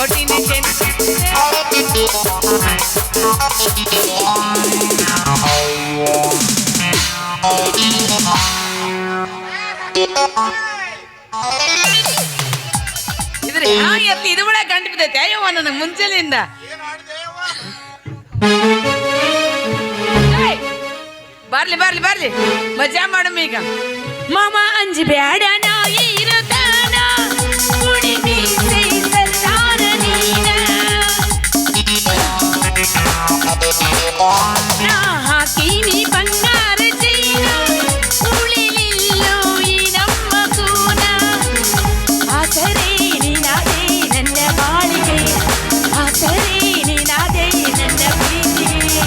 ಕೊಟ್ಟಿನಿ ಇದ್ರೆ ಎತ್ತಿ ಇದು ಕೂಡ ಗಂಟು ಬಿದ್ದೈತೆ ಅಯ್ಯವ್ವ ನನಗೆ ಮುಂಚೆಲಿಂದ ಬರ್ಲಿ ಬರ್ಲಿ ಬರ್ಲಿ ಮಜಾ ಮಾಡಮ್ಮ ಈಗ ಮಾಮ ಅಂಜಿ ಬ್ಯಾಡ ನಾಯಿ ಇರುತ್ತಾನ ಕುಡಿಮಿ ಸೈಸಲ್ಲಾರ ನೀನ ನಾ ಹಾಕೀನಿ ಬಂಗಾರ ಚೈನ ಉಳಿಲಿಲ್ಲೋ ಈ ನಮ್ಮ ಕೂನ ಆಸರೇ ನೀನಾದೇ ನನ್ನ ಬಾಳಿಗೆ ಆಸರೇ ನೀನಾದೇ ನನ್ನ ಪ್ರೀತಿಗೆ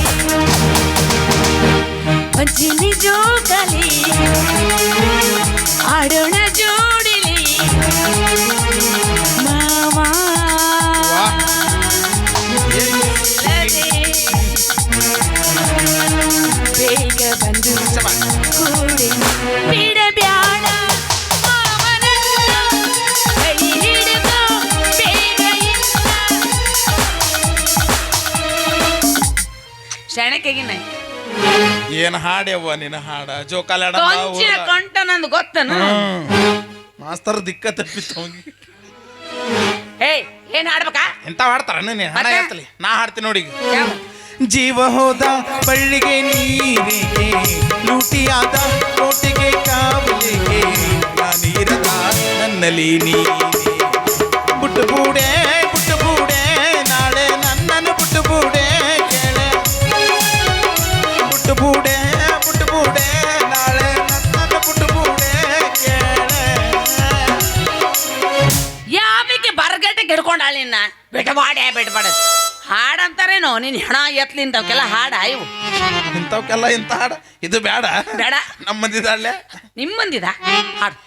ಪಂಚಿನಿ ಜೋಗಲಿ ಆಡೋಣ ಜೋಡಿಲಿ ಮಾವಾ ಬೇಗ ಬಂದು ಕೂಡಿ ಬಿಡಬ್ಯಾಡ ಮಾವನನ್ನ ಕೈ ಹಿಡಿದು ಬೇಗ ಇಲ್ಲ ಶರಣಕ್ಕೆಗಿನ ಏನ್ ಹಾಡ್ಯವ್ವ ನಿನ್ನ ಹಾಡ ಜೋಕಾಲಾಡ ಕೊಂಚಿನ ಕೊಂಟ ನಂದು ಗೊತ್ತನ ಮಾಸ್ತರ್ ದಿಕ್ಕ ತಪ್ಪಿತ್ತು ಅವ್ನಿಗೆ. ಏಯ್ ಏನ್ ಹಾಡ್ಬೇಕಾ ಎಂತ ಹಾಡ್ತಾರ ನೀನು ಹಣ ಎತ್ತಲಿ ನಾ ಹಾಡ್ತೀನಿ ನೋಡಿ ಯಾವ ಜೀವ ಹೋದ ಬಳ್ಳಿಗೆ ನೀರಿಗೆ ಲೂಟಿಯಾದ ಕೋಟಿಗೆ ಕಾವಲಿಗೆ ನಾನೀರದ ನನ್ನಲ್ಲಿ ನೀನೆ ಬುಟ್ಟು ಬೂಡೆ ನಾಳೆ ನನ್ನನ್ನು ಬುಟ್ಟು ಬೂಡೆ ಕೇಳೆ ಬುಟ್ಟು ಬೂಡೆ ನಾಳೆ ನನ್ನನ್ನು ಬುಟ್ಟು ಬೂಡೆ ಕೇಳೆ ಯಾವಿಗೆ ಬರಗಟ್ಟೆ ಗಿಡ್ಕೊಂಡಾಳ ನಿನ್ನ ಬಿಟ್ಬಾಡ ಹಾಡಂತಾರೇನೋ ನೀನ್ ಹೆಣ ಎತ್ಲಿಂತವಕ್ಕೆಲ್ಲ ಹಾಡ ಇವು ಇಂಥವಕ್ಕೆಲ್ಲ ಇಂಥ ಹಾಡ ಇದು ಬೇಡ ಬೇಡ ನಮ್ಮ ಮಂದಿದಾಳೆ ನಿಮ್ ಮಂದಿದ ಹಾಡು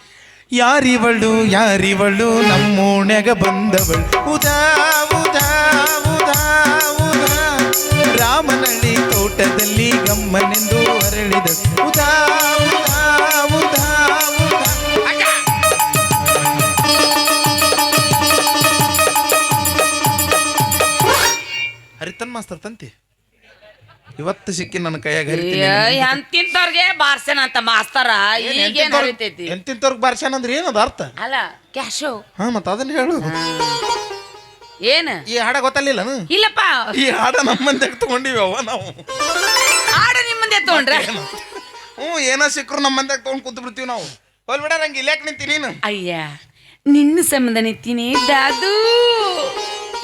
ಯಾರಿವಳು ನಮ್ಮೋಣ್ಯಾಗ ಬಂದವಳು ಉದಾ ಉದಾ ಉದಾ ಉದಾ ರಾಮನಳ್ಳಿ ತೋಟದಲ್ಲಿ ಗಮ್ಮನೆಂದು ಅರಳಿದ ಉದಾ ಉದಾ ಉದಾ ಉದಾ ಹರಿತನ್ ಮಾಸ್ತರ್ ತಂತಿ ಇವತ್ತು ಸಿಕ್ಕಿ ನನ್ನ ಕೈಯಾಗ ಎಂತಿಂತವ್ರಿಗೆ ಬಾರ್ಸೇನ ಅಂತ ಮಾಸ್ತರ ಈಗೇನ್ ಹರಿತೈತಿ ಎಂತಿಂತವ್ರಿಗೆ ಬಾರ್ಸ್ಯಾನ ಅಂದ್ರೆ ಏನದ ಅರ್ಥ ಅಲ್ಲ ಕ್ಯಾಶು ಹಾ ಮತ್ತ ಅದನ್ನ ಹೇಳು ಏನ್ ಈ ಹಾಡ ಗೊತ್ತಲ್ಲಿಲ್ಲನು ಇಲ್ಲಪ್ಪ ಈ ಹಾಡ ನಮ್ಮಂದಾಗ ತಗೊಂಡಿವವ ನಾವು ಹಾಡು ನಿಮ್ಮಂದೆ ತಗೊಂಡ್ರೆ ಏನೋ ಸಿಕ್ಕರು ನಮ್ಮಂದಾಗ ತಗೊಂಡ್ ಕೂತ್ ಬಿಡ್ತೀವಿ ನಾವು ಹೋಲ್ ಬಿಡ ನಂಗೆ ಇಲ್ಯಾಕ್ ನಿಂತೀನಿ ನೀನು ಅಯ್ಯ ನಿನ್ನ ಸಂಬಂಧ ನಿಂತೀನಿ ದಾದು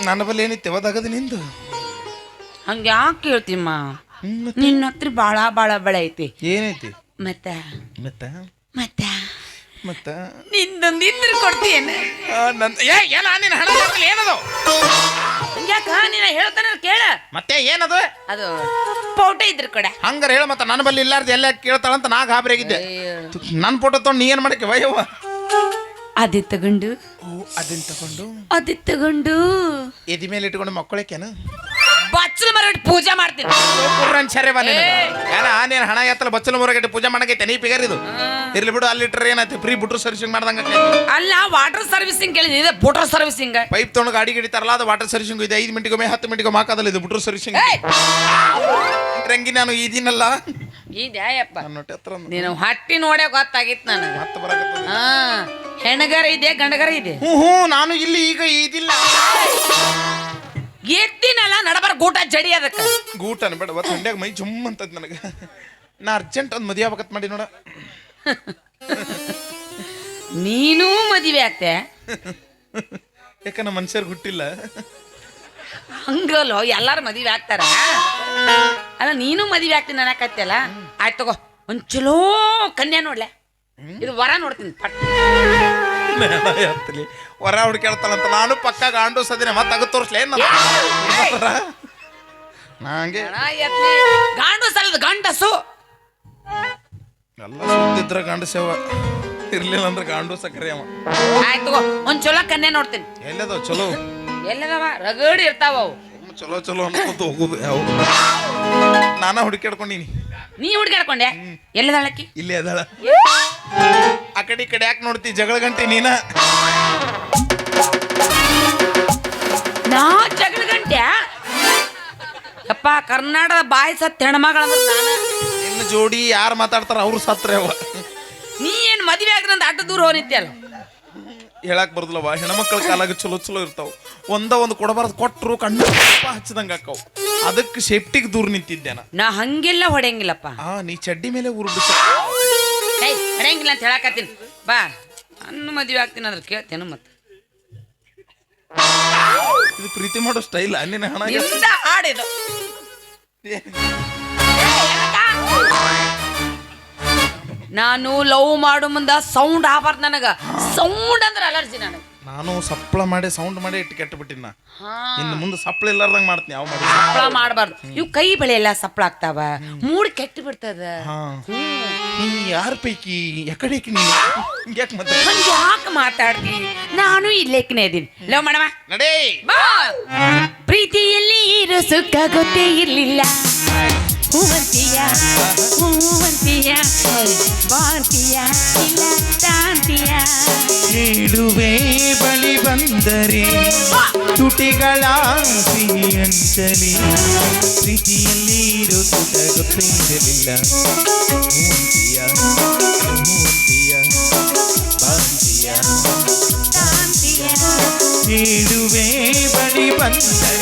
ನನ್ನ ಬಲ್ಲಿ ಏನಿತ್ತು ಯಾವ್ದಾಗದು ನಿಂದು ಹಂಗ ಯಾಕೆ ಕೇಳ್ತೀಮ್ಮ ನಿನ್ನ ಹತ್ರ ಬಾಳ ಬಳೆ ಐತಿ ಏನೈತಿ ಮತ್ತ ಮತ್ತ ಮತ್ತ ಮತ್ತ ನಿಂದೊಂದು ಇಂದ್ರ ಕೊಡ್ತೀಯನ ಏನ ನಿನ್ನ ಹಣ ಏನದು ಯಾಕ ನೀನ ಹೇಳ್ತಾನ ಕೇಳ ಮತ್ತೆ ಏನದು ಅದು ಫೋಟೋ ಇದ್ರ ಕೊಡ ಹಂಗಾರ ಹೇಳ ಮತ್ತ ನನ್ನ ಬಲ್ಲಿ ಇಲ್ಲಾರ್ದು ಎಲ್ಲ ಕೇಳ್ತಾಳಂತ ನಾ ಗಾಬರಿ ಆಗಿದ್ದೆ ನನ್ನ ಫೋಟೋ ತಗೊಂಡು ನೀ ಏನ್ ಮಾಡಕ್ಕೆ ವಯವ್ವ ಅದೇ ತಗೊಂಡು ಅದನ್ನ ತಗೊಂಡು ಎದಿ ಮೇಲೆ ಇಟ್ಕೊಂಡು ಮಕ್ಕಳಕ್ಕೇನು ಬಚ್ಚಲ ಮರಗಟ್ಟು ಪೂಜೆ ಮಾಡ್ತೀನಿ ನೀನ್ ಹಣ ಎತ್ತಲ್ಲ ಬಚ್ಚಲ ಮರಗಟ್ಟು ಪೂಜೆ ಮಾಡಕೈತೆ ನೀ ಪಿಗರ್ ಇದು ಇರ್ಲಿ ಬಿಡು ಅಲ್ಲಿ ಇಟ್ಟರೆ ಏನಾಯ್ತು ಫ್ರೀ ಬುಟ್ರು ಸರ್ವಿಸಿಂಗ್ ಮಾಡ್ದಂಗ ಅಲ್ಲ ವಾಟರ್ ಸರ್ವಿಸಿಂಗ್ ಕೇಳಿದ್ರೆ ಇದೆ ಬುಟ್ರ್ ಸರ್ವಿಸಿಂಗ್ ಪೈಪ್ ತೊಗೊಂಡು ಗಾಡಿ ಗಿಡಿತಾರಲ್ಲ ಅದು ವಾಟರ್ ಸರ್ವಿಸಿಂಗ್ ಇದೆ 5 ಮಿನಿಟ್ಗೊಮ್ಮೆ 10 ಮಿನಿಟ್ಗೊಮ್ಮೆ ಹಾಕೋದಲ್ಲ ಇದು ಬುಟ್ರು ಸರ್ವಿಸಿಂಗ್ ರಂಗಿ ನಾನು ಇದೀನಲ್ಲ ಇದ್ಯಾಯಪ್ಪ ನೀನು ಹಟ್ಟಿ ನೋಡೇ ಗೊತ್ತಾಗಿತ್ತು ನನಗೆ ಮತ್ತೆ ಬರಕತ್ತ ಹೆಣ್ಣಗಾರ ಇದೆ ಗಂಡಗಾರ ಇದೆ ನಾನು ಇಲ್ಲಿ ಈಗ ಇದಿಲ್ಲ ಎತ್ತಿನಲ್ಲ ನಡಬಾರ ಗೂಟ ಜಡಿ ಅದಕ್ಕೆ ಗೂಟ ಬೇಡ ಅವತ್ತು ಹಂಡ್ಯಾಗ ಮೈ ಜುಮ್ ಅಂತದ್ ನನಗೆ ನಾ ಅರ್ಜೆಂಟ್ ಒಂದು ಮದುವೆ ಆಗ್ಬೇಕತ್ ಮಾಡಿ ನೋಡ ನೀನೂ ಮದುವೆ ಆಗ್ತೆ ಯಾಕ ನಮ್ಮ ಮನುಷ್ಯರು ಹುಟ್ಟಿಲ್ಲ ಹಂಗಲ್ಲೋ ಎಲ್ಲಾರು ಮದುವೆ ಆಗ್ತಾರ ಅಲ್ಲ ನೀನು ಮದುವೆ ಆಗ್ತೀನಿ ಅನ್ನಕತ್ತಲ್ಲ ಆಯ್ತು ತಗೋ ಒಂದ್ ಚಲೋ ಕನ್ಯಾ ನೋಡ್ಲೆ ಇದು ವರ ನೋಡ್ತೀನಿ ಪಟ್ ಹೊರ ಹುಡುಕ್ಯಾಡ್ತಾನಂತ ನಾನು ಪಕ್ಕ ಗಾಂಡು ಸದಿನ ಮತ್ತೆ ಅಗ ತೋರಿಸ್ಲೇ ನಂಗೆ ಗಾಂಡು ಸಲದ ಗಂಡಸು ಎಲ್ಲ ಸುದ್ದಿದ್ರ ಗಂಡು ಸೇವ ಇರ್ಲಿಲ್ಲ ಅಂದ್ರೆ ಗಾಂಡು ಸಕ್ಕರೆ ಅವ ಆಯ್ತು ಒಂದ್ ಚಲೋ ಕನ್ಯಾ ನೋಡ್ತೀನಿ ಎಲ್ಲದವ ಚಲೋ ಎಲ್ಲದವ ರಗಡಿ ಇರ್ತಾವ ಅವು ಚಲೋ ಚಲೋ ಅನ್ಕೋತ ಹೋಗುದು ಯಾವ ನಾನ ಹುಡುಕ್ಯಾಡ್ಕೊಂಡಿನಿ ನೀ ಹುಡುಗಾಡ್ಕೊಂಡೆ ಎಲ್ಲದಾಳಕ್ಕಿ ಇಲ್ಲೇ ಅದಾಳ ಆ ಕಡೆ ಈ ಕಡೆ ಯಾಕೆ ನೋಡ್ತಿ ಜಗಳ ಗಂಟೆ ನೀನ ಯಪ್ಪ ಕರ್ನಾಟಕದ ಬಾಯಿ ಸತ್ ಹೆಣ್ಮಗಳಂದ್ರ ನಾನು. ನಿನ್ನ ಜೋಡಿ ಯಾರು ಮಾತಾಡ್ತಾರ ಅವ್ರು ಸತ್ರೇವ. ನೀ ಏನ್ ಮದ್ವೆ ಆಗ್ರಂತ ಅಡ್ಡ ದೂರ ಹೋಗಿತ್ಯಲ್ಲ. ಹೇಳಕ್ ಬರ್ದಲ್ಲವ, ಹೆಣ್ಮಕ್ಳ ಕಾಲಾಗ ಚಲೋ ಚಲೋ ಇರ್ತಾವ. ಒಂದು ಕೊಡಬಾರ್ದು, ಕೊಟ್ಟರು ಕಣ್ಣು ಹಚ್ಚದಂಗ ಅಕ್ಕವು. ಅದಕ್ಕೆ ಸೇಫ್ಟಿಗೆ ದೂರ ನಿಂತಿದ್ದೇನ. ನಾ ಹಂಗೆಲ್ಲ ಹೊಡೆಯಂಗಿಲ್ಲಪ್ಪ. ನೀ ಚಡ್ಡಿ ಮೇಲೆ ಊರು ಹೊಡೆಯಂಗಿಲ್ಲ ಅಂತ ಹೇಳಕತ್ತೀನಿ. ಬಾ ನನ್ನ ಮದ್ವೆ ಆಗ್ತೀನಿ ಅಂದ್ರೆ ಕೇಳ್ತೇನು ಮತ್ತೆ. ಇದು ಪ್ರೀತಿ ಮಾಡೋ ಸ್ಟೈಲ್ ನಿನ್ನ ಹಣ ಹಾಡಿದು. ನಾನು ಲವ್ ಮಾಡು ಮುಂದ ಸೌಂಡ್ ಆಗಬಾರ್ದು ನನಗ. ಸೌಂಡ್ ಅಂದ್ರೆ ಅಲರ್ಜಿ ನನಗೆ. ನಾನು ಸಪ್ಳ ಮಾಡಿ ಸೌಂಡ್ ಮಾಡಿ ಇಟ್ಟು ಕೆಟ್ಟು ಬಿಟ್ಟಿನ. ಇನ್ನು ಮುಂದೆ ಸಪ್ಳ ಇಲ್ಲಾರ್ದಂಗ ಮಾಡ್ತೀನಿ. ಯಾವ ಮಾಡಿ ಸಪ್ಳ ಮಾಡಬಾರ್ದು. ಇವು ಕೈ ಬೆಳೆ ಎಲ್ಲ ಸಪ್ಳ ಆಗ್ತಾವ, ಮೂಡ್ ಕೆಟ್ಟು ಬಿಡ್ತದ. ನೀ ಯಾರ ಪೈಕಿ ಯಾಕಡೆ ಮತ್ತೆ ಯಾಕೆ ಮಾತಾಡ್ತಿ? ನಾನು ಇಲ್ಲೇಕನೇ ಇದೀನಿ. ಲವ್ ಮಾಡವ ನಡೇ ಬಾ. ಪ್ರೀತಿಯಲ್ಲಿ ಇರೋ ಸುಖ ಗೊತ್ತೇ ಇರ್ಲಿಲ್ಲ. ಹೂವಂತಿಯ ಹೂವಂತಿಯ ಬಾಂತಿಯ ಇಲ್ಲ ಶಾಂತಿಯ ಹೇಳುವೆ ಬಳಿ ಬಂದರೆ ತುಟಿಗಳ ಸಿಹಿ ಅಂಚಲಿ ಪ್ರೀತಿಯಲ್ಲಿ ಇರೋ ಸುಖ ಗೊತ್ತಿರಲಿಲ್ಲ. ಹೂವಂತಿಯ ಹೂವಂತಿಯ ಬಾಂತಿಯ ಶಾಂತಿಯ ಹೇಳುವೆ ಬಳಿ ಬಂದರೆ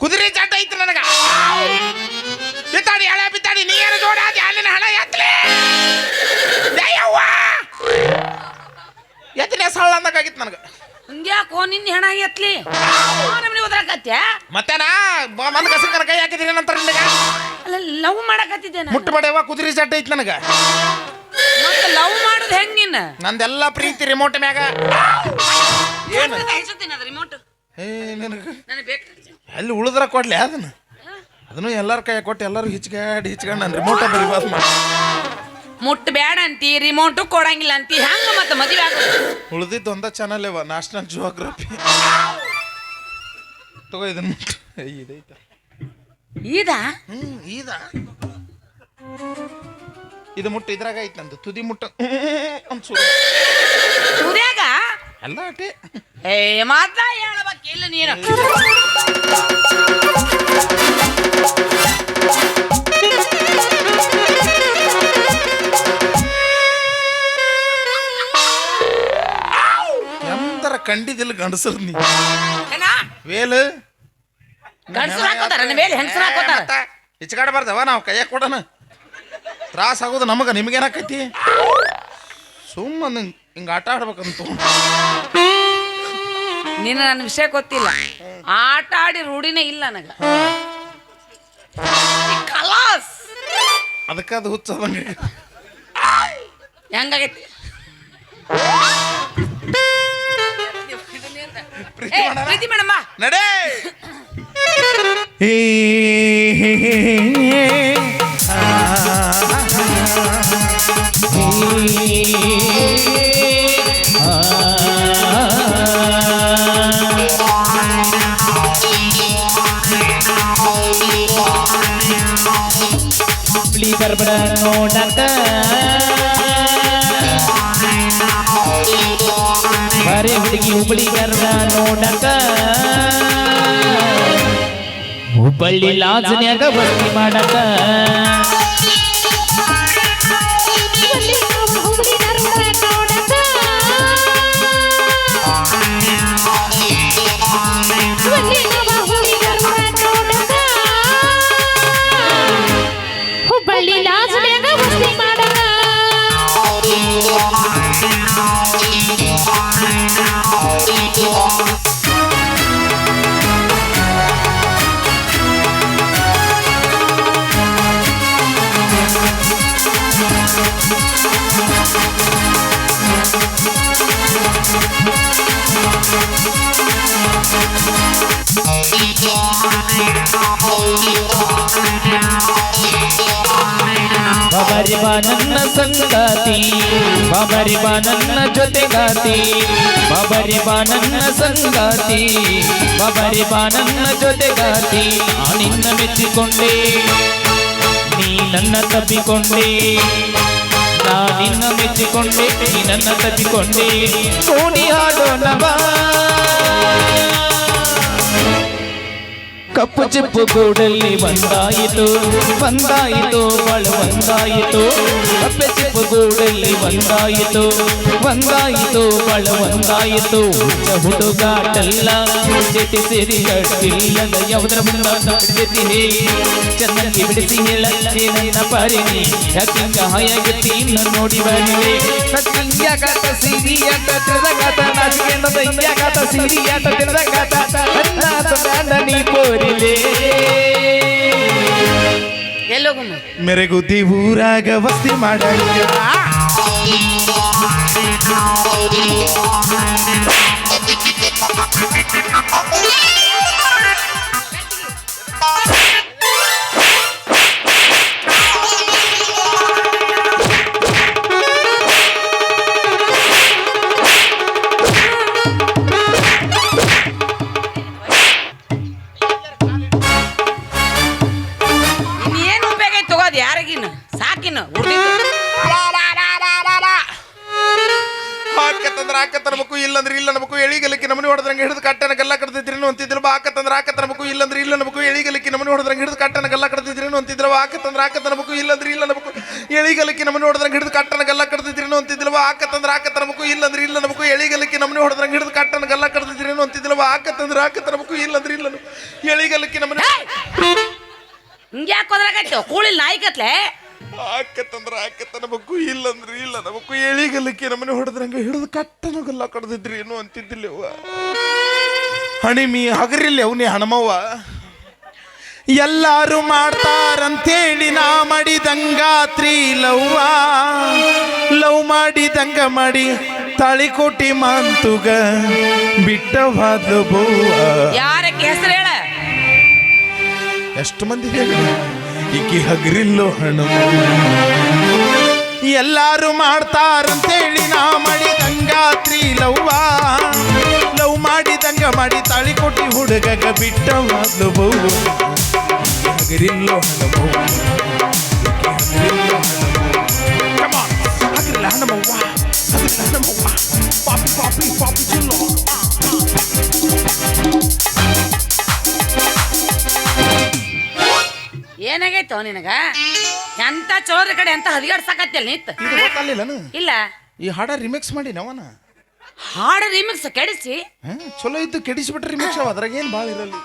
ಕುದುರೆ ಚಾಟ ಐತಿ ನನಗ. ಬಿತ್ತಾಡಿ ಹಳ ಬಿತ್ತಾಡಿ ನೀರು ಜೋಡಾದಿ ಹಾಲಿನ ಹಣ ಎತ್ತಲಿ ಎತ್ತನೇ ಸಳ್ಳ ಅಂದಾಗಿತ್ತು ನನಗೆ. ಹಂಗ್ಯಾಕೋ ನಿನ್ನ ಹೆಣ ಎತ್ಲಿ ನಮ್ಮನೆ ಓದ್ರಾಕತ್ಯ. ಮತ್ತೇನಾ ಮಂದ್ ಕಸಕನ ಕೈ ಹಾಕಿದ್ರಿ ನಂತರ ನಿನಗ ಅಲ್ಲ ಲವ್ ಮಾಡಕತ್ತಿದ್ದೆ ನಾನು. ಮುಟ್ಟು ಬಡಿಯವ ಕುದುರೆ ಚಾಟ ಐತಿ ನನಗ. ಮತ್ತೆ ಲವ್ ಮಾಡೋದು ಹೆಂಗ್ ನಿನ್ನ? ನಂದೆಲ್ಲ ಪ್ರೀತಿ ರಿಮೋಟ್ ಮ್ಯಾಗ. ಏನು ರಿಮೋಟ್ ನನಗೆ ಬೇಕು. ಅಲ್ಲಿ ಉಳಿದ್ರ ಕೊಡ್ಲಿ ಅದನ್ನು ಎಲ್ಲರ ಕೈ ಕೊಟ್ಟು ಎಲ್ಲರೂ ಹಿಚ್ಕಾಡಿ ನಾನು ರಿಮೋಟ ಬರಿಬಾರ್ದು ಮಾಡಿ. ಮುಟ್ಟು ಬೇಡ ಅಂತಿ, ರಿಮೋಟು ಕೊಡಂಗಿಲ್ಲ ಅಂತಿ. ಹಂಗ ಮತ್ತೆ ಮದುವೆ ಆಗೋದು. ಉಳಿದಿದ್ದು ಒಂದ ಚಾನಲ್ ಇವ ನ್ಯಾಷನಲ್ ಜಿಯೋಗ್ರಫಿ. ತಗೋ ಇದನ್ನ ಮುಟ್ಟು. ಇದೈತ ಈದ ಇದು ಮುಟ್ಟು ಇದ್ರಾಗ ಐತಿ ನಂದು ತುದಿ ಮುಟ್ಟ ಸೂರ್ಯಾಗ ಎಲ್ಲ ಅಟೆ. ಮಾತ್ರ ಹೇಳಬೇಕಿಲ್ಲ ನೀನು. ಎಂತರ ಕಂಡಿದಿಲ್ಲ ಗಂಡಸರ್ ನೀ ವೇಲು ಗಂಡಸರು ಹಾಕೋತಾರ ಮೇಲೆ ಹೆಂಗಸರು ಹಾಕೋತಾರ. ಹಿಚ್ಕಾಡಬಾರ್ದವ ನಾವು ಕೈಯಾಗ ಕೊಡೋಣ. ತ್ರಾಸ ಆಗೋದು ನಮಗ, ನಿಮಗೇನಾಕೈತಿ? ಸುಮ್ಮನೆ ಹಿಂಗ ಆಟ ಆಡ್ಬೇಕಂತ. ನೀನು ನನ್ನ ವಿಷಯ ಗೊತ್ತಿಲ್ಲ. ಆಟ ಆಡಿ ರೂಢಿನೇ ಇಲ್ಲ ನನಗ. ಕಲಾಸ್ ಅದಕ್ಕೆ ಅದು ಹುಚ್ಚದಂಗೆ ಹೆಂಗಾಗೈತಿ? ಪ್ರೀತಿ ಮೇಡಮ್ಮ ನಡೇ. ಹುಬ್ಳಿ ಬರ್ಬಡ ನೋಡಕ ಬರೇ ಹುಡುಗಿ ಹುಬ್ಳಿ ಬರ್ಬಡ ನೋಡಕ ಹುಬ್ಬಳ್ಳಿ ಲಾಜನ್ಯಾಗ ಭರ್ತಿ ಮಾಡಕ ಹುಬ್ಬಳ್ಳಿ ಲಾಜನ್ಯಾಗ ಭರ್ತಿ ಮಾಡಕ ಬಾಬಾ ಬಾಬರಿ ಬಾ ನನ್ನ ಸಂಗಾತಿ ಬಾಬರಿ ಬಾ ನನ್ನ ಜೊತೆಗಾತಿ ಬಾಬರಿ ಬಾ ನನ್ನ ಸಂಗಾತಿ ಬಾಬರಿ ಬಾ ನನ್ನ ಜೊತೆಗಾತಿ ನಿನ್ನ ಮೆಚ್ಚಿಕೊಂಡೆ ನೀ ನನ್ನ ತಪ್ಪಿಕೊಂಡೆ ನಾ ನಿನ್ನ ಮೆಚ್ಚಿಕೊಂಡೆ ನೀ ನನ್ನ ತಪ್ಪಿಕೊಂಡೆ ಕೋಣಿ ಹಾಡೋಣ ಬಾ ಕಪ್ಪು ಚಿಪ್ಪು ಗೂಡಲ್ಲಿ ಒಂದಾಯಿತು ಒಂದಾಯಿತು ಬಾಳ ಒಂದಾಯಿತು ಕಪ್ಪು ಚಿಪ್ಪು ಗೂಡಲ್ಲಿ ಒಂದಾಯಿತು ಒಂದಾಯಿತು ಬಾಳ ಒಂದಾಯಿತು ಹುಡುಗಾಟಲ್ಲ ಜೊತೆ ಸೇರಿ ಗಟ್ಟಿಲ್ಲದ ಯಾವುದರ ಬಿಡತಿ ಹೇಳಿ ಚೆನ್ನಾಗಿ ಬಿಡಿಸಿ ಹೇಳ ನನ್ನ ಪಾರಿನಿ ಯಾಕಿಂಗ ಹಾಯಾಗತ್ತಿ ಇನ್ನು ನೋಡಿ ಬನ್ನಿ ಯಾಕಾತ ಸಿರಿಯಾಟ ತಿರಗಾತ ನಾಚಿಕೆಂದ ಯಾಕಾತ ಸಿರಿಯಾಟ ತಿರಗಾತ ನೀ ಕೋರಿಲೆ ಎಲ್ಲೋಗಮ್ಮ ಮೆರೆಗುದ್ದಿ ಊರಾಗ ವಸ್ತಿ ಮಾಡ ಏನು ಉಪಯೋಗ ಐತಿ ತಗೋದು ಯಾರಿಗಿನ್ನು ಸಾಕಿನ್ನು ಹಾಕತ್ತಂದ್ರ ಹಾಕತ್ತನ್ಬೇಕು ಇಲ್ಲಂದ್ರೆ ಇಲ್ಲ ನಮಕು ಎಳಿಗಲಿಕ್ಕೆ ನಮ್ಮನೆ ಹೊಡೆದ್ರಂಗೆ ಹಿಡಿದು ಕಟ್ಟನ ಗಲ್ಲ ಕಡ್ತಿದ್ರೇನು ಅಂತಿದ್ರು ಹಾಕತ್ತಂದ್ರ ಹಾಕತ್ತನ್ಬೇಕು ಇಲ್ಲಂದ್ರೆ ಇಲ್ಲ ನಮಕು ಎಳಿಗಲಿಕ್ಕೆ ನಮ್ಮನೆ ಹೊಡೆದ್ರಂಗೆ ಹಿಡಿದು ಕಟ್ಟನ ಗಲ್ಲ ಕಡ್ತಿದ್ರೇನು ಅಂತಿದ್ರು ಹಾಕತ್ತಂದ್ರ ಹಾಕತ್ತನ್ಬೇಕು ಇಲ್ಲಂದ್ರೆ ಇಲ್ಲ ನಮಕು ಎಳಿಗಲಿಕ್ಕೆ ನಮ್ಮನೆ ಹೊಡೆದ್ರಂಗೆ ಹಿಡಿದು ಕಟ್ಟನ ಗಲ್ಲ ಕಡ್ತಿದ್ರೇನು ಅಂತಿದ್ರು ಹಾಕತ್ತಂದ್ರ ಹಾಕತ್ತನ್ಬೇಕು ಇಲ್ಲಂದ್ರೆ ಇಲ್ಲ ನಮಕು ಎಳಿಗಲಿಕ್ಕೆ ನಮ್ಮನೆ ಹೊಡೆದ್ರಂಗೆ ಹಿಡಿದು ಕಟ್ಟನ ಗಲ್ಲ ಕಡ್ತಿದ್ರೇನು ಅಂತಿದ್ರು ಹಾಕತ್ತಂದ್ರ ಹಾಕತ್ತನ್ಬೇಕು ಇಲ್ಲಂದ್ರೆ ಇಲ್ಲ ಎಳಿಗಲಿಕ್ಕೆ ನಮ್ಮನೆ ಹಿಂಗ್ಯಾಕೆ ಹೋದ್ರಾಗೈತೆ ಕೂಳಿಲ್ ನಾಯಿಕತ್ಲೆ ಹಾಕತ್ತಂದ್ರ ಹಾಕತ್ತನಬೇಕು ಇಲ್ಲಂದ್ರೆ ಇಲ್ಲ ನಮಕು ಎಳಿಗಲಿಕ್ಕೆ ನಮ್ಮನೆ ಹೊಡೆದ್ರಂಗೆ ಹಿಡಿದು ಕಟ್ಟನ ಗಲ್ಲ ಕಡ್ದಿದ್ರಿ ಏನು ಅಂತಿದ್ದಿಲ್ಲವ್ವ ಹಣಿಮಿ ಹಗರಿಲ್ಲ ಅವನೇ ಹಣಮವ್ವ ಎಲ್ಲಾರು ಮಾಡ್ತಾರಂತೇಳಿ ನಾ ಮಾಡಿದಂಗಾತ್ರಿ ಲವ್ ಮಾಡಿದಂಗ ಮಾಡಿ ತಾಳಿಕೋಟಿ ಮಾಂತುಗ ಬಿಟ್ಟವಾದ ಬೋವ ಯಾರಕ್ಕೆ ಹೆಸರು ಹೇಳ ಎಷ್ಟು ಮಂದಿ ಹೇಳಿ ಈಕಿ ಹಗರಿಲ್ಲೋ ಹಣಮ ಎಲ್ಲಾರು ಮಾಡ್ತಾರಂತೇಳಿ ನಾ ಮಾಡಿದಂಗಾತ್ರಿ ಲವ್ ಮಾಡಿದಂಗ ಮಾಡಿ ತಾಳಿಕೋಟಿ ಹುಡುಗಗ ಬಿಟ್ಟವಾದ ಬೋವ ಹಗರಿಲ್ಲೋ ಹಣಮೋ ಹಗರಿಲ್ಲ ಹಣಮವ್ವ ಹಗರಿಲ್ಲ ಹಣಮವ್ವ ಪಾಪಿ ಪಾಪಿ ಪಾಪಿ ಚುಲ್ಲೋ ಏನಾಗೈತೋ ನಿನಗ ಎಂತ ಚೋದ್ರ ಕಡೆ ಎಂತ ಹದಿಗಾಡ್ಸಕತ್ತಿಲ್ಲ ನಿತ್ ಇದು ಗೊತ್ತಲ್ಲಿಲ್ಲನು ಇಲ್ಲ ಈ ಹಾಡ ರಿಮಿಕ್ಸ್ ಮಾಡಿ ನವನ ಹಾಡ ರಿಮಿಕ್ಸ್ ಕೆಡಿಸಿ ಚಲೋ ಇದ್ದು ಕೆಡಿಸ್ಬಿಟ್ರೆ ರಿಮಿಕ್ಸ್ ಅದ್ರಾಗ ಏನು ಭಾಳ ಇರಲ್ಲ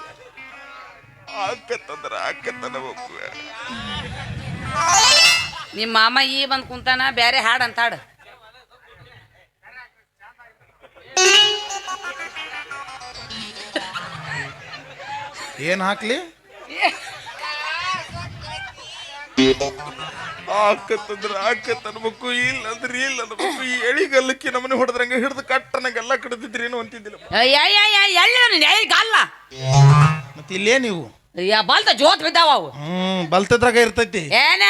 ಆಕತ್ತಂದ್ರ ಆಕತ್ತನ ನಿಮ್ಮ ಮಾಮ ಈ ಬಂದ್ ಕುಂತಾನ ಬ್ಯಾರೆ ಹಾಡ್ ಅಂತ ಹಾಡು ಏನ್ ಹಾಕ್ಲಿ ಆಕತ್ತಂದ್ರ ಆಕತ್ತನ್ಬೇಕು ಇಲ್ಲ ಅಂದ್ರೆ ಇಲ್ಲ ಅನ್ಬೇಕು ಈ ಎಳಿಗಲ್ಲಕ್ಕೆ ನಮ್ಮನೆ ಹೊಡೆದ್ರಂಗ ಹಿಡಿದು ಕಟ್ಟನಗೆಲ್ಲ ಕಡ್ದಿದ್ರೇನು ಅಂತಿದ್ದಿಲ್ಲ ಗಲ್ಲ ಮತ್ತೆ ಇಲ್ಲೇ ನೀವು ಬಲ್ತ ಜೋತ್ ಬಿದ್ದಾವ ಅವು ಬಲ್ತದ್ರಾಗ ಇರ್ತೈತಿ ಏನ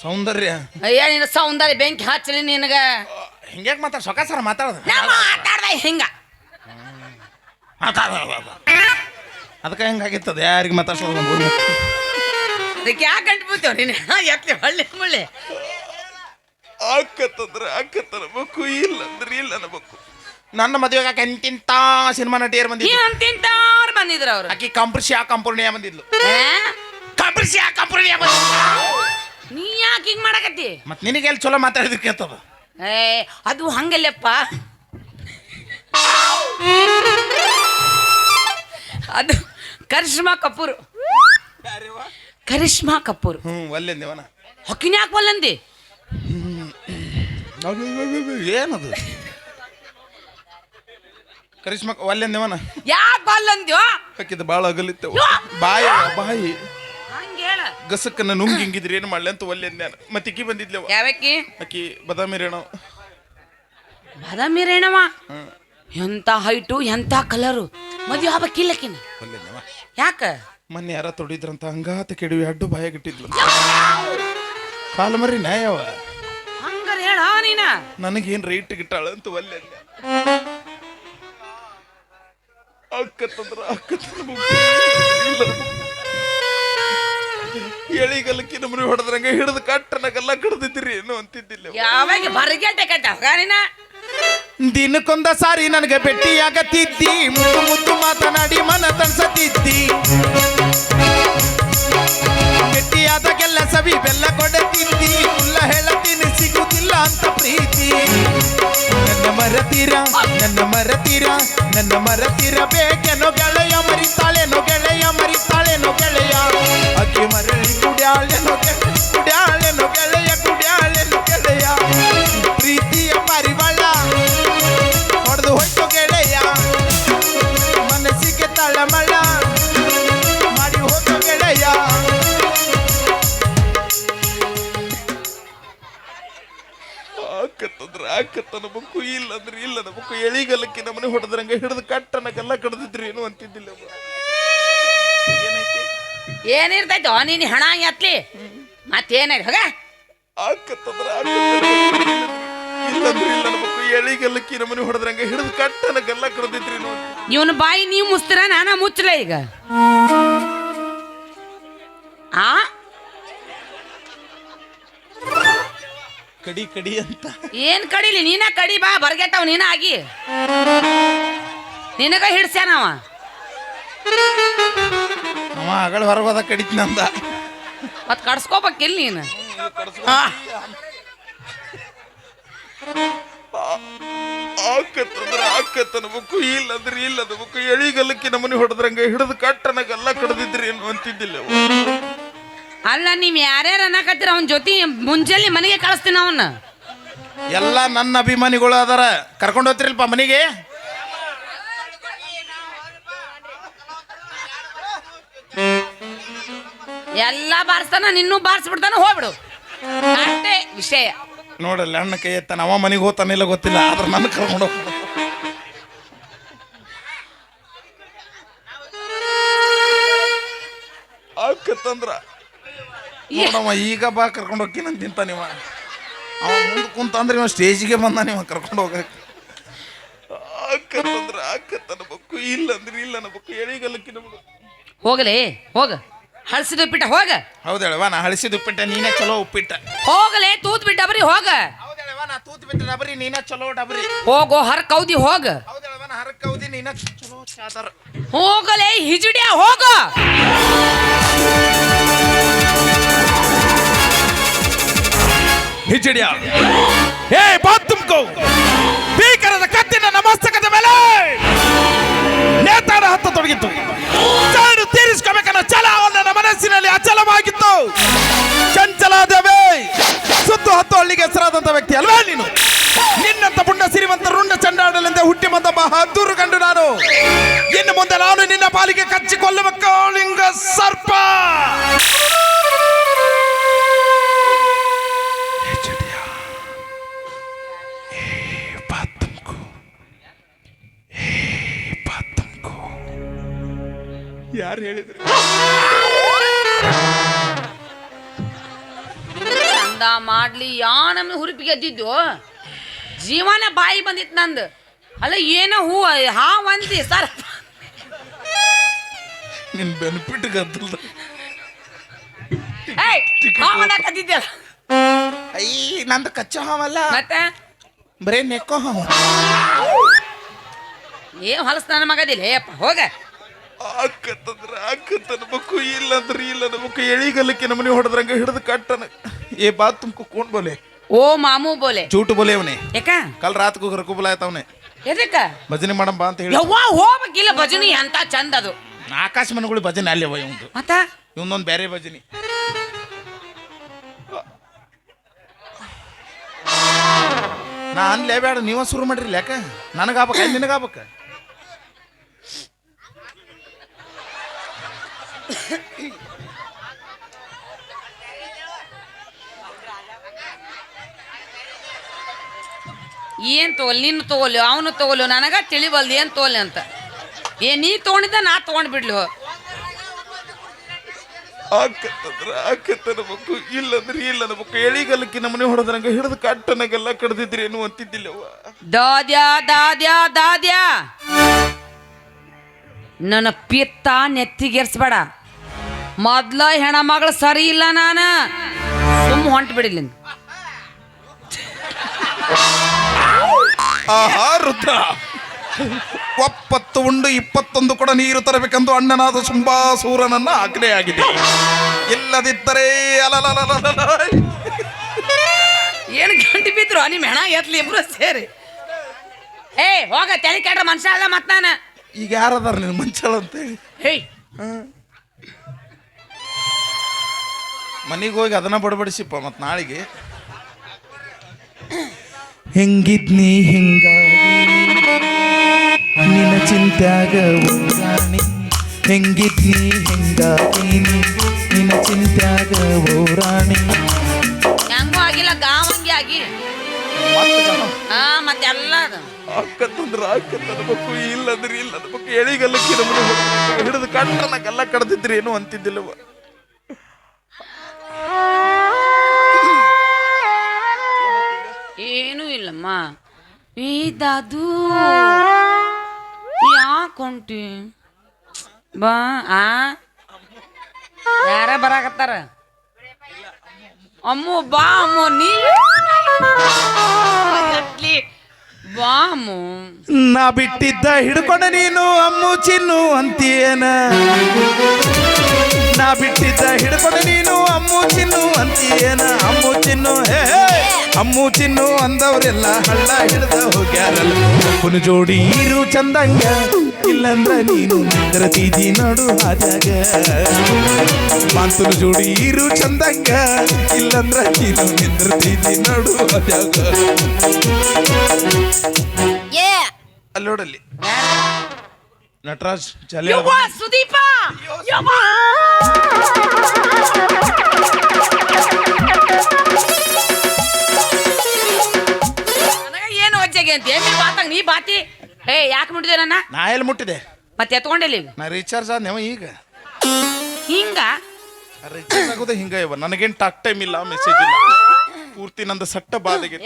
ಸೌಂದರ್ಯ ಅಯ್ಯ ನಿನ್ನ ಸೌಂದರ್ಯ ಬೆಂಕಿ ಹಚ್ಚಲಿ ನಿನಗ ಹಿಂಗ್ಯಾಕ್ ಮಾತಾಡ ಸೊಕಾಸರ ಮಾತಾಡೋದು ಮಾತಾಡ್ದ ಹಿಂಗ ಅದಕ್ಕೆ ಹೆಂಗಾಗಿತ್ತದ ಯಾರಿಗೆ ಮಾತಾಡ್ಸೋದು ಅದಕ್ಕೆ ಯಾಕೆ ಗಂಟು ನೀನು ಎತ್ಲಿ ಹಳ್ಳಿ ಮುಳ್ಳಿ ಆಕತ್ತಂದ್ರ ಆಕತ್ತನ್ಬೇಕು ಇಲ್ಲ ಅಂದ್ರೆ ಇಲ್ಲ ಅನ್ಬೇಕು ನನ್ನ ಮದುವೆಗೆ ಎಂತಿಂತ ಸಿನಿಮಾ ನಟಿಯರು ಬಂದಿದ್ರು ಅಂತಿಂತಾರು ಬಂದಿದ್ರು ಅವ್ರು ಆಕಿ ಕಂಪ್ರಿಸಿಯಾ ಕಂಪೂರ್ಣಿಯ ಬಂದಿದ್ಲು ಕಂಪ್ರಿಸಿಯಾ ಕಂಪೂರ್ಣಿಯ ನೀ ಯಾಕೆ ಹಿಂಗ್ ಮಾಡಕತ್ತಿ ಮತ್ ನಿನಗೆ ಎಲ್ಲಿ ಚಲೋ ಮಾತಾಡಿದ್ರೆ ಕೇಳ್ತದ ಅದು ಹಂಗಲ್ಲಪ್ಪ ಅದು ಕರಿಷ್ಮಾ ಕಪೂರ್ ಕರಿಷ್ಮಾ ಕಪೂರ್ ಒಲ್ಲೆಂದೇವನ ಹೊಕ್ಕಿನ ಯಾಕೆ ಒಲ್ಲಂದಿ ಏನದು ಕರಿಷ್ಮಾ ಒಲ್ಲೆಂದೇವನ ಯಾಕೆ ಬಲ್ಲಂದ್ಯೋ ಹಾಕಿದ ಬಾಳ ಅಗಲಿತ್ತವ ಬಾಯಿ ಬಾಯಿ ಹಂಗೇಳ ಗಸಕ್ಕನ್ನ ನುಂಗಿ ಹಿಂಗಿದ್ರಿ ಏನು ಮಾಡ್ಲಿ ಅಂತ ಒಲ್ಲೆಂದ್ಯಾನ ಮತ್ತೆ ಇಕ್ಕಿ ಬಂದಿದ್ಲವ ಯಾವಕ್ಕಿ ಆಕಿ ಬದಾಮಿ ರೇಣವ್ ಬಾದಾಮಿ ರೇಣವ ಎಂತ ಹೈಟು ಎಂತ ಕಲರು ಮದುವೆ ಆಗ್ಬೇಕಿಲ್ಲಕಿನ ಒಲ್ಲೆಂದೇವ ಯಾಕ ಮೊನ್ನೆ ಯಾರ ತೊಡಿದ್ರಂತ ಹಂಗಾತ ಕೆಡವಿ ಅಡ್ಡು ಬಾಯಾಗಿಟ್ಟಿದ್ಲು ಕಾಲು ಮರಿ ನ್ಯಾಯವ ಹಂಗಾರ ಹೇಳ ನೀನ ನನಗೇನ್ ರೇಟ್ ಗಿಟ್ಟಾಳ ಅಂತ ಒಲ್ಲೆ ಅಕ್ಕತ್ತಂದ್ರ ಎಳಿಗಲಕ್ಕಿ ನಮ್ಮನೆ ಹೊಡೆದ್ರಂಗ ಹಿಡಿದು ಕಟ್ಟನಗೆಲ್ಲ ಕಡ್ದಿದ್ರಿ ಏನು ಅಂತಿದ್ದಿಲ್ಲ. ಯಾವಾಗ ಬರಗೆಟ್ಟೆ ಕಟ್ಟ ನೀನ ದಿನಕ್ಕೊಂದ ಸಾರಿ ನನಗೆ ಭೇಟಿಯಾಗತ್ತಿದ್ದಿ, ಮುದ್ದು ಮುದ್ದು ಮಾತನಾಡಿ ಮನ ತಣಿಸತಿದ್ದಿ, ಭೇಟಿಯಾದಾಗೆಲ್ಲ ಸವಿ ಬೆಲ್ಲ ಕೊಡುತ್ತಿದ್ದಿ, ಕುಲ್ಲ ಹೇಳತೀನಿ ಸಿಗುತ್ತಿಲ್ಲ ಅಂತ ಪ್ರೀತಿ. ನನ್ನ ಮರತೀರ ನನ್ನ ಮರತೀರ ಬೇಕೆನೋ ಗೆಳೆಯ ಮರಿತಾಳೆನೋ ಗೆಳೆಯ ಅಕ್ಕಿ ಮರಳಿ ಕುಡ್ಯಾಳೆನೋ ಗೆಳೆಯ ಪ್ರೀತಿಯ ಪರಿವಾಳ ಹೊಡೆದು ಹೋಯ್ತು ಗೆಳೆಯ, ಮನಸ್ಸಿಗೆ ತಳಮಳ ಮಾಡಿ ಹೋಯ್ತು ಗೆಳೆಯ. ಆಕತ್ತನ ಬುಕ್ಕು ಇಲ್ಲ ನಮಕ್ಕು ಎಳಿಗಲಕ್ಕಿ ನಮ್ಮನೆ ಹೊಡೆದ್ರಂಗ ಹಿಡಿದು ಕಟ್ಟನಗೆಲ್ಲ ಕಡ್ದಿದ್ರಿ ಏನು ಅಂತಿದ್ದಿಲ್ಲ. ಏನಿರ್ತೈತೋ ನೀನು ಹಣ ಎತ್ಲಿ ಮತ್ತೇನಾಯ್ತು ಹೋಗ. ಇಲ್ಲ ನಮಕ್ಕು ಎಳಿಗಲಕ್ಕಿ ನಮ್ಮನೆ ಹೊಡೆದ್ರಂಗ ಹಿಡಿದು ಕಟ್ಟನಗೆಲ್ಲ ಕಡ್ದಿದ್ರಿ ಏನು. ಇವನ ಬಾಯಿ ನೀವು ಮುಸ್ತಿರ ನಾನ ಮುಚ್ಚಲ ಈಗ. ಆ ಕಡಿ ಅಂತ ಏನ್ ಕಡಿಲಿ ನೀನ ಕಡಿ ಬಾ ಬರ್ಗೆಟ್ಟವ್ ನೀನ ಆಗಿ ನಿನಗ ಹಿಡ್ಸ್ಯಾನವ. ಅವ ಆಗಳ ಹೊರಗೋದ ಕಡಿತನಂದ ಮತ್ ಕಡ್ಸ್ಕೋಬೇಕಿಲ್ಲ ನೀನು. ಆಕತ್ತನ ಬುಕ್ಕು ಇಲ್ಲ ಬುಕ್ಕು ಎಳಿಗಲಕ್ಕಿ ನಮ್ಮನೆ ಹೊಡೆದ್ರಂಗ ಹಿಡಿದು ಕಟ್ಟನಗೆಲ್ಲ ಕಡ್ದಿದ್ರಿ ಏನು ಅಂತಿದ್ದಿಲ್ಲ. ಅಲ್ಲ ನೀವ್ ಯಾರ್ಯಾರ ಅನ್ನಕತ್ತೀರ ಅವನ ಜೊತೆ ಮುಂಜಾನೆ ಮನೆಗೆ ಕಳಿಸ್ತೀನಿ ಅವನ್ನ. ಎಲ್ಲ ನನ್ನ ಅಭಿಮಾನಿಗಳು ಅದಾರ, ಕರ್ಕೊಂಡು ಹೋಗ್ತಿರಲ್ಪ ಮನೆಗೆ. ಎಲ್ಲ ಬಾರಿಸ್ತಾನ ನಿನ್ನೂ ಬಾರಿಸ್ಬಿಡ್ತಾನ ಹೋಗ್ಬಿಡು ಅಷ್ಟೇ ವಿಷಯ. ನೋಡಲ್ಲ ಅಣ್ಣ ಕೈ ಎತ್ತಾನ, ಅವ ಮನೆಗೆ ಹೋಗ್ತಾನಿಲ್ಲ ಗೊತ್ತಿಲ್ಲ, ಆದ್ರೆ ನನ್ನ ಕರ್ಕೊಂಡು ಹೋಗ್ತಾನ. ಆಕತ್ತಂದ್ರ ನೋಡಮ್ಮ ಈಗ ಬಾ ಕರ್ಕೊಂಡು ಹೋಗ್ತೀನಂತ ತಿಂತಾನಿವ. ಅವ ಮುಂದೆ ಕುಂತಂದ್ರೆ ಇವ ಸ್ಟೇಜಿಗೆ ಬಂದ ನೀವು ಕರ್ಕೊಂಡು ಹೋಗಕ್ಕೆ. ಆಕತ್ತನ ಬುಕ್ಕು ಇಲ್ಲ ನಮಕ್ಕು ಎಳಿಗಲಕ್ಕಿ ನಮಗ ಹೋಗಲೇ ಹೋಗ ಹಳಸಿದ ಉಪ್ಪಿಟ್ಟ ಹೋಗ. ಹೌದೇಳವ ನಾ ಹಳಸಿದ ಉಪ್ಪಿಟ್ಟ ನೀನೇ ಚಲೋ ಉಪ್ಪಿಟ್ಟ. ಹೋಗಲೇ ತೂತ್ ಬಿಟ್ಟ ಡಬರಿ ಹೋಗ. ಹೌದೇಳವ ನಾ ತೂತ್ ಬಿಟ್ಟ ಡಬರಿ ನೀನೇ ಚಲೋ ಡಬರಿ. ಹೋಗೋ ಹರ್ ಕೌದಿ ಹೋಗ. ಹೌದೇಳವ ನಾ ಹರ ಕೌದಿ ನೀನೇ ಚಲೋ ಚಾದರ್. ಹೋಗಲೇ ಹಿಜುಡಿಯ ಹೋಗ. ಹಿಜಡಿಯ ಏ ಬಾತ್ ತುಮಕೋ ಭೀಕರದ ಕತ್ತಿನ ನಮಸ್ತಕದ ಮೇಲೆ ನೇತಾಡ ಹತ್ತ ತೊಡಗಿತ್ತು. ಚಾಡು ತೀರಿಸ್ಕೋಬೇಕನ್ನ ಛಲ ನನ್ನ ಮನಸ್ಸಿನಲ್ಲಿ ಅಚಲವಾಗಿತ್ತು. ಚಂಚಲಾದೇವಿ ಸುತ್ತು ಹತ್ತು ಹಳ್ಳಿಗೆ ಹೆಸರಾದಂತ ವ್ಯಕ್ತಿ ಅಲ್ವೇ ನೀನು. ನಿನ್ನಂತ ಪುಣ್ಯ ಸಿರಿವಂತ ರುಂಡ ಚಂಡಾಡಲಿಂದ ಹುಟ್ಟಿ ಬಂದ ಬಹದ್ದೂರು ಗಂಡು ನಾನು. ಇನ್ನು ಮುಂದೆ ನಾನು ನಿನ್ನ ಪಾಲಿಗೆ ಕಚ್ಚಿಕೊಳ್ಳುವ ಕಾಳಿಂಗ ಸರ್ಪ. ಯಾರು ಹೇಳಿದ್ರು ಚಂದ ಮಾಡ್ಲಿ ಯಾ ನಮ್ಗೆ ಹುರುಪಿಗೆ ಎದ್ದಿದ್ದು ಜೀವನ ಬಾಯಿ ಬಂದಿತ್ತು ನಂದು. ಅಲ್ಲ ಏನೋ ಹೂ ಒಂದಿ ಸರ್ ನಿನ್ ಬೆನಿಫಿಟ್ ಗದ್ದಲ್ದ ಕದ್ದಿದ್ದೆ ಐ ನಂದು ಕಚ್ಚೋ ಹಾವಲ್ಲ ಮತ್ತೆ ಬರೇ ನೆಕ್ಕೋ ಹಾವ. ಏನ್ ಹೊಲಸ್ ನನ್ನ ಮಗದಿಲ್ಲ ಏಪ್ಪ ಹೋಗ. ಆಕತ್ತನ ಬುಕ್ಕು ಇಲ್ಲ ನಮಕ್ಕು ಎಳಿಗಲಕ್ಕೆ ನಮ್ಮನೆ ಹೊಡೆದ್ರಂಗ ಹಿಡಿದು ಕಟ್ಟನ. ಏ ಬಾತ್ ತುಮಕು ಕೋನ್ ಬೋಲೆ ಓ ಮಾಮೂ ಬೋಲೆ झूठ बोले ಅವನೇ. ಯಾಕ ಕಲ್ ರಾತ್ ಕೋ घर को बुलाया था ಅವನೇ. ಎದಕ್ಕ ಭಜನೆ ಮಾಡಂಬ ಅಂತ ಹೇಳಿ. ಯವ್ವ ಹೋಗ್ಬೇಕಿಲ್ಲ ಭಜನಿ ಅಂತ ಚಂದ ಅದು. ಆಕಾಶ ಮನೆಗಳು ಭಜನೆ ಅಲ್ಲಿ ಅವ ಇವಂದು. ಮತ್ತ ಇವನೊಂದು ಬೇರೆ ಭಜನೆ. ನಾ ಅನ್ಲೇ ಬೇಡ ನೀವ ಶುರು ಮಾಡ್ರಿ ಯಾಕ ನನಗಾಗ್ಬೇಕ ನಿನಗಾಗ್ಬೇಕ. ಏನ್ ತೋಲ್ ನಿನ್ನ ತಗೋಲಿ ಅವನು ತಗೋಲು ನನಗ ತಿಳಿಬಲ್ದು ಏನ್ ತೋಲಿ ಅಂತ. ನೀ ತಗೊಂಡಿದ್ದ ನಾ ತಗೊಂಡ್ ಬಿಡ್ಲಿ. ಆಕತ್ತನಬೇಕು ಇಲ್ಲಂದ್ರೆ ಇಲ್ಲ ಅನ್ಬೇಕು ಎಳಿಗಲ್ಲಕ್ಕೆ ನಮ್ಮನೆ ಹೊಡೆದ್ರಂಗ ಹಿಡಿದು ಕಟ್ಟನಾಗೆಲ್ಲ ಕಡ್ದಿದ್ರಿ ಏನು ಅಂತಿದ್ದಿಲ್ಲವ. ದಾದ್ಯಾ ದಾದ್ಯಾ ದಾದ್ಯಾ ನನ್ನ ಪಿತ್ತ ನೆತ್ತಿಗೆರ್ಸ್ಬೇಡ. ಮೊದ್ಲ ಹೆಣ್ಮಗಳು ಸರಿ ಇಲ್ಲ, ನಾನು ಹೊಂಟು ಬಿಡಿಲ್ಲ. ಆಹಾ ರುದ್ರ, ಒಪ್ಪತ್ತು ಉಂಡು 21 ಕೊಡ ನೀರು ತರಬೇಕೆಂದು ಅಣ್ಣನಾದ ಶುಂಭಾಸೂರನನ್ನ ಆಜ್ಞೆಯಾಗಿದೆ. ಇಲ್ಲದಿದ್ದರೆ ಏನು ಗಂಟು ಬಿದ್ರು ನಿಮ್ಮ ಹೆಣ ಎತ್ಲಿ ಇಬ್ರು ಸೇರಿ. ಏ ಹೋಗ ತಲೆ ಕೆಡ್ರ ಮನುಷ್ಯ ಅಲ್ಲ ಮತ್ ನಾನು. ಈಗ ಯಾರದಾರ ನೀನು ಮಂಚಳ ಅಂತೇಳಿ ಹೇಯ್ ಮನೆಗೆ ಹೋಗಿ ಅದನ್ನ ಬಡಬಡಿಸಿಪ್ಪ ಮತ್ ನಾಳೆಗೆ. ಹೆಂಗಿದ್ನಿ ಹಿಂಗಾಗಿ ನಿನ್ನ ಚಿಂತ್ಯಾಗ ಓರಾಣಿ, ಹೆಂಗಿದ್ನಿ ಹಿಂಗಾಗಿ ನಿನ್ನ ಚಿಂತ್ಯಾಗ ಓರಾಣಿ. ಹೆಂಗೂ ಆಗಿಲ್ಲ ಗಾವಂಗಿ ಆಗಿ ಮತ್ತೆಲ್ಲ ಅಕ್ಕತ್ತಂದ್ರ ಅಕ್ಕತ್ತನ್ಬೇಕು ಇಲ್ಲಂದ್ರೆ ಇಲ್ಲ ಅನ್ಬೇಕು ಎಳಿಗಲ್ಲಕ್ಕೆ ನಮ್ಮನೆ ಹಿಡಿದು ಕಟ್ಟನಕ್ಕೆಲ್ಲ ಕಡ್ದಿದ್ರಿ ಏನು ಅಂತಿದ್ದಿಲ್ಲವ. ಏನೂ ಇಲ್ಲಮ್ಮ. ಇದಾದು ಯಾಕೊಂಟಿ ಬಾ ಯಾರ ಬರಾಕತ್ತಾರ? ಅಮ್ಮು ಬಾ ಅಮ್ಮು ನೀ ಬಾ ಅಮ್ಮು. ನಾ ಬಿಟ್ಟಿದ್ದ ಹಿಡ್ಕೊಂಡ ನೀನು ಅಮ್ಮು ಚಿನ್ನು ಅಂತೀಯೇನ, ನಾ ಬಿಟ್ಟಿದ್ದ ಹಿಡ್ಕೊಂಡ ನೀನು ಅಮ್ಮು ಚಿನ್ನು ಅಂತೀಯೇನ. ಅಮ್ಮು ಚಿನ್ನು ಹೇ ಅಮ್ಮು ಚಿನ್ನು ಅಂದವರೆಲ್ಲ ಹಳ್ಳ ಹಿಡ್ದ ಹೋಗ್ಯಾರಲ್ಲ. ಅಪ್ಪನ ಜೋಡಿ ಇರು ಚಂದಂಗ, ಇಲ್ಲಂದ್ರ ನೀನು ನಿಂದ್ರತೀದಿ ನಡು ಹಾಜಾಗ. ಮಾತುನ ಜೋಡಿ ಇರು ಚಂದಂಗ, ಇಲ್ಲಂದ್ರ ನೀನು ನಿಂದ್ರತೀದಿ ನಡು ಹಾಜಾಗ. ಅಲ್ಲಿ ನೋಡಲ್ಲಿ ನಟರಾಜ್ ಚಲಿ ಸುದೀಪ ಏನು ವಜ್ಜೆಗೆ ಅಂತ ಏನ್ ಬಾತಾಗ ನೀ ಬಾತಿ. ಏ ಯಾಕೆ ಮುಟ್ಟಿದೆ ನನ್ನ? ನಾ ಎಲ್ಲಿ ಮುಟ್ಟಿದೆ? ಮತ್ತೆ ಎತ್ಕೊಂಡಿಲ್ಲ ಈಗ. ನಾ ರೀಚಾರ್ಜ್ ಆದ್ನೇವ ಈಗ. ಹಿಂಗ ರೀಚಾರ್ಜ್ ಆಗೋದೇ ಹಿಂಗ ಇವ. ನನಗೇನ್ ಟಾಕ್ ಟೈಮ್ ಇಲ್ಲ, ಮೆಸೇಜ್ ಇಲ್ಲ, ಪೂರ್ತಿ ನಂದು ಸಟ್ಟ ಬಾಧೆಗೆ.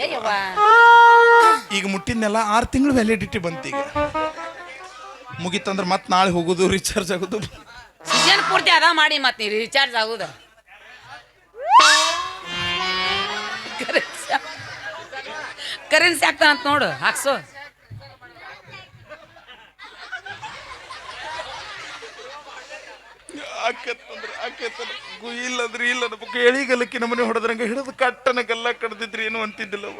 ಈಗ ಮುಟ್ಟಿದ್ನೆಲ್ಲ 6 ತಿಂಗಳು ವ್ಯಾಲಿಡಿಟಿ ಬಂತು. ಈಗ ಮುಗಿತಂದ್ರೆ ಮತ್ತೆ ನಾಳೆ ಹೋಗೋದು ರೀಚಾರ್ಜ್ ಆಗೋದು. ಸೀಸನ್ ಪೂರ್ತಿ ಅದ ಮಾಡಿ ಮತ್ತೆ ನೀ ರೀಚಾರ್ಜ್ ಆಗುದ. ಕರೆನ್ಸಿ ಆಗ್ತಾನಂತ ನೋಡು ಹಾಕ್ಸೋ. ಇಲ್ಲಂದ್ರೆ ಇಲ್ಲ ಅನ್ಬೇಕು ಎಳಿಗಲ್ಲಕ್ಕೆ ನಮ್ಮನೆ ಹೊಡೆದ್ರಂಗ ಹಿಡಿದು ಕಟ್ಟನಗೆಲ್ಲ ಕಡ್ದಿದ್ರಿ ಏನು ಅಂತಿದ್ದಿಲ್ಲವ.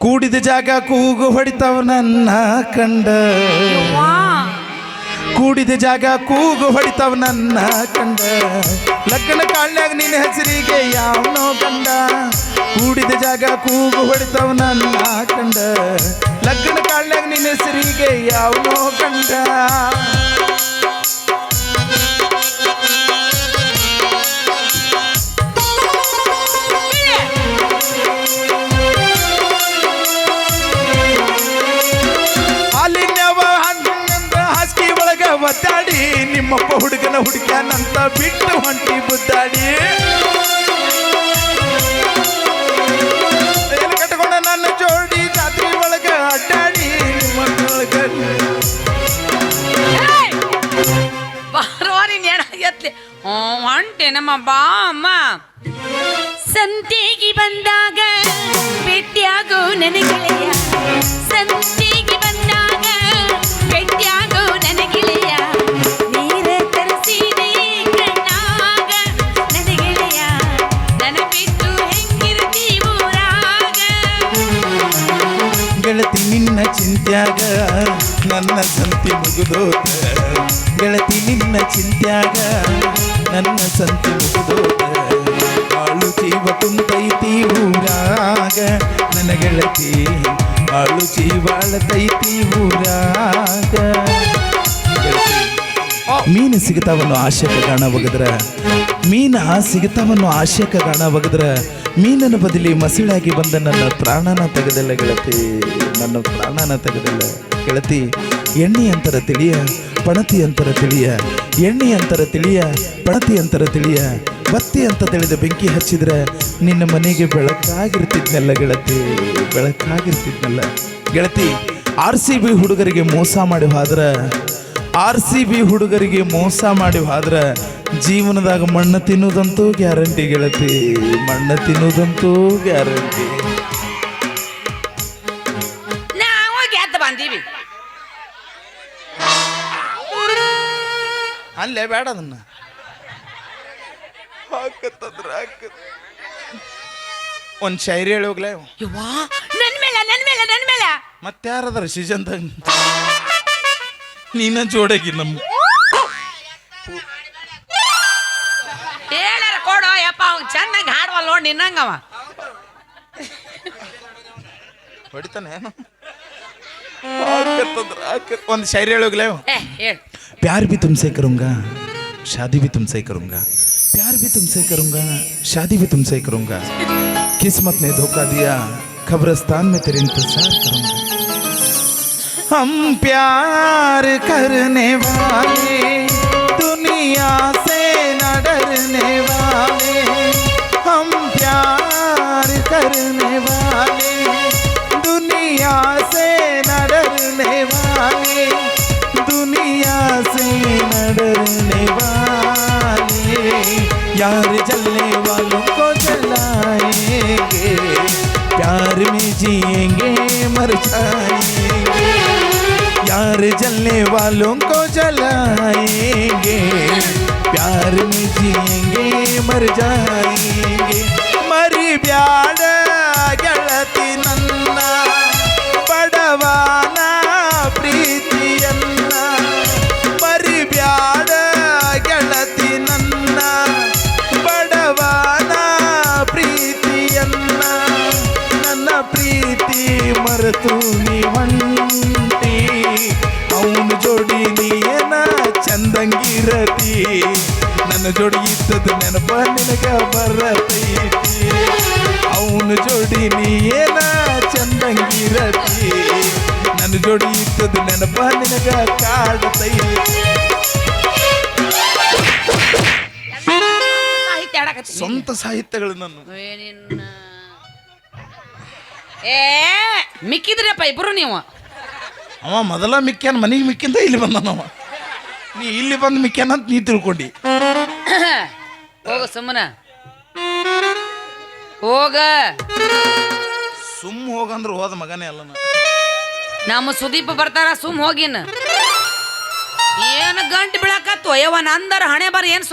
ಕೂಡಿದ ಜಾಗ ಕೂಗು ಹೊಡಿತಾವ ನನ್ನ ಕಂಡ, ಕೂಡಿದ ಜಾಗ ಕೂಗು ಹೊಡಿತಾವ ನನ್ನ ಕಂಡ. ಲಗ್ನ ಕಾಳ್ಯಾಗ ನಿನ್ನ ಹೆಸರಿಗೆ ಯಾವನೋ ಗಂಡ. ಕೂಡಿದ ಜಾಗ ಕೂಗು ಹೊಡಿತಾವ ನನ್ನ ಕಂಡ, ಲಗ್ನ ಕಾಳ್ಯಾಗ ನಿನ್ನ ಹೆಸರಿಗೆ ಯಾವನೋ ಗಂಡ. ಹಾಸಿಗೆ ಒಳಗ ಒದ್ದಾಡಿ ನಿಮ್ಮಪ್ಪ ಹುಡುಗನ ಹುಡುಕ್ಯಾನಂತ ಬಿಟ್ಟು ಹೊಂಟಿ ಬುದ್ದಾಡಿ. ಕಟ್ಕೊಂಡ ನನ್ನ ಜೋಡಿ ಜಾತ್ರೆ ಒಳಗ ಅಡ್ಡಾಡಿ ನಿಮ್ಮೊಳಗ ಬಾರವಾರಿ ನೇಣಾಗತ್ಲಿ ಹೊಂಟೆ ನಮ್ಮ ಬಾ ಅಮ್ಮ. ಸಂತೆಗೆ ಬಂದಾಗ ಭೇಟಿಯಾಗೋ ನನಗೆಳೆಯ, ಸಂತೆಗೆ ಬಂದಾಗ ಭೇಟಿಯಾಗೋ ನನಗೆಳೆಯ. ನೀರ ತರಿಸಿದೆ ಕಣ್ಣಾಗ ನನಗೆಳೆಯ, ನನ್ನ ಬಿಟ್ಟು ಹೆಂಗಿರ್ತೀವೂರಾಗ. ಗೆಳತಿ ನಿನ್ನ ಚಿಂತ್ಯಾಗ ನನ್ನ ಸಂತಿ ಮುಗಿದೋತ, ಗೆಳತಿ ನಿನ್ನ ಚಿಂತ್ಯಾಗ ನನ್ನ ಸಂತಿ ಮುಗಿದೋತ. ಆಳು ಜೀವ ಕುಂತೈತಿ ಊರಾಗ ನನ್ನ ಗೆಳತಿ, ಆಳು ಜೀವಾಳತೈತಿ ಊರಾಗ. ಮೀನು ಸಿಗುತ್ತಾವನ್ನು ಆಶೆಕ ಗಾಣ ಒಗದ್ರ, ಮೀನ ಸಿಗುತ್ತಾವನ್ನು ಆಶೆಕ ಗಾಣ ಒಗದ್ರ. ಮೀನನ ಬದಲಿ ಮಸಿಳಾಗಿ ಬಂದ ನನ್ನ ಪ್ರಾಣನ ತೆಗೆದಲ್ಲ ಗೆಳತಿ, ನನ್ನ ಪ್ರಾಣನ ತೆಗೆದಲ್ಲ. ಗೆಳತಿ ಎಣ್ಣೆ ಅಂತರ ತಿಳಿಯ ಪಣತಿ ಅಂತರ ತಿಳಿಯ ಎಣ್ಣೆ ಅಂತರ ತಿಳಿಯ ಪಣತಿ ಅಂತರ ತಿಳಿಯ ಬತ್ತಿ ಅಂತ ತಿಳಿದ ಬೆಂಕಿ ಹಚ್ಚಿದ್ರೆ ನಿನ್ನ ಮನೆಗೆ ಬೆಳಕಾಗಿರ್ತಿದ್ನಲ್ಲ ಗೆಳತಿ, ಬೆಳಕಾಗಿರ್ತಿದ್ನಲ್ಲ ಗೆಳತಿ. RCB ಹುಡುಗರಿಗೆ ಮೋಸ ಮಾಡಿ ಹೋದ್ರ, RCB ಹುಡುಗರಿಗೆ ಮೋಸ ಮಾಡಿ ಹೋದ್ರ ಜೀವನದಾಗ ಮಣ್ಣು ತಿನ್ನುವುದಂತೂ ಗ್ಯಾರಂಟಿ ಗೆಳತಿ, ಮಣ್ಣು ತಿನ್ನುವುದಂತೂ ಗ್ಯಾರಂಟಿ. ನಾವು ಗೆದ್ದು ಬಂದೀವಿ. ಅಲ್ಲೇ ಬೇಡ ಅದನ್ನ ಒಂದ್ ಶೈರಿ ಹೇಳಿ ಹೋಗ್ಲೇ. ಯವ್ವಾ ನನ್ ಮೇಲೆ ಮತ್ತಾರದಾರ ಸೀಸನ್ದಾಗ ನೀನ ಜೋಡಾಗಿ ನಮ್ಮ ಹೇಳಾರ ಕೊಡು ಯಪ್ಪ, ಅವ್ನು ಚೆನ್ನಾಗಿ ಹಾಡುವಲ್ಲ ನೋಡಿ ನಿನ್ನಂಗವ. ಹೊಡಿತಾನೆ ಒಂದು ಶೈರಿ ಹೇಳಿ ಹೋಗ್ಲೇ. ಹೇಳು. प्यार भी तुमसे करूँगा, शादी भी तुमसे करूँगा, प्यार भी तुमसे करूँगा, शादी भी तुमसे करूँगा, किस्मत ने धोखा दिया, कब्रिस्तान में तेरे इंतजार करूँगा. हम प्यार करने वाले दुनिया से न डरने वाले, हम प्यार करने वाले दुनिया से न डरने वाले, दुनिया से न डरने वाले, यार जलने वालों को जलाएंगे, प्यार में जिएंगे मर जाएंगे, यार जलने वालों को जलाएंगे, प्यार में जिएंगे मर जाएंगे. मरी ब्याड ಗೆಳತಿ ನನ್ನ ಬಡವಾನ ಪ್ರೀತಿಯನ್ನ, ಮರಿ ಬ್ಯಾಡ ಗೆಳತಿ ನನ್ನ ಬಡವಾನ ಪ್ರೀತಿಯನ್ನ, ನನ್ನ ಪ್ರೀತಿ ಮರೆತು ನೀವಂಟಿ, ಅವನ ಜೋಡಿ ನೀಯನ ಚಂದಂಗಿರತಿ, ನನ್ನ ಜೋಡಿ ಇದ್ದದ್ದು ನೆನಪ ನಿನಗ ಬರತೈತಿ, ಅವನ ಜೋಡಿ ನೀಯನ ಚಂದಂಗಿರತಿ, ನನ್ನ ಜೋಡಿ ಇದ್ದದ್ದು ನೆನಪ ನಿನಗ ಕಾಡತೈತಿ. ಸಾಹಿತ್ಯ ಹಾಡಕತ್ತೀನಿ. ಸ್ವಂತ ಸಾಹಿತ್ಯಗಳು ನನ್ನ ಮಿಕ್ಕಿದ್ರಪ್ಪ ಇಬ್ರು ನೀವು. ಅವ ಮೊದಲ ಮಿಕ್ಕ್ಯಾನ ಮನೆಗೆ ಮಿಕ್ಕಿಂದ ಇಲ್ಲಿ ಬಂದನವ, ನೀ ಇಲ್ಲಿ ಬಂದು ಮಿಕ್ಕ್ಯಾನ ಅಂತ ನೀ ತಿಳ್ಕೊಂಡಿ. ಹೋಗ ಸುಮ್ಮನ ಹೋಗ, ಸುಮ್ಮ ಹೋಗಂದ್ರೆ ಹೋದ ಮಗನೇ ಅಲ್ಲ. ನಮ್ಮ ಸುದೀಪ್ ಬರ್ತಾರ, ಸುಮ್ ಹೋಗಿನ. ಏನು ಗಂಟು ಬೀಳಕತ್ತು ಯವ್ವ, ನಂದರ ಹಣೆ ಬರ ಏನು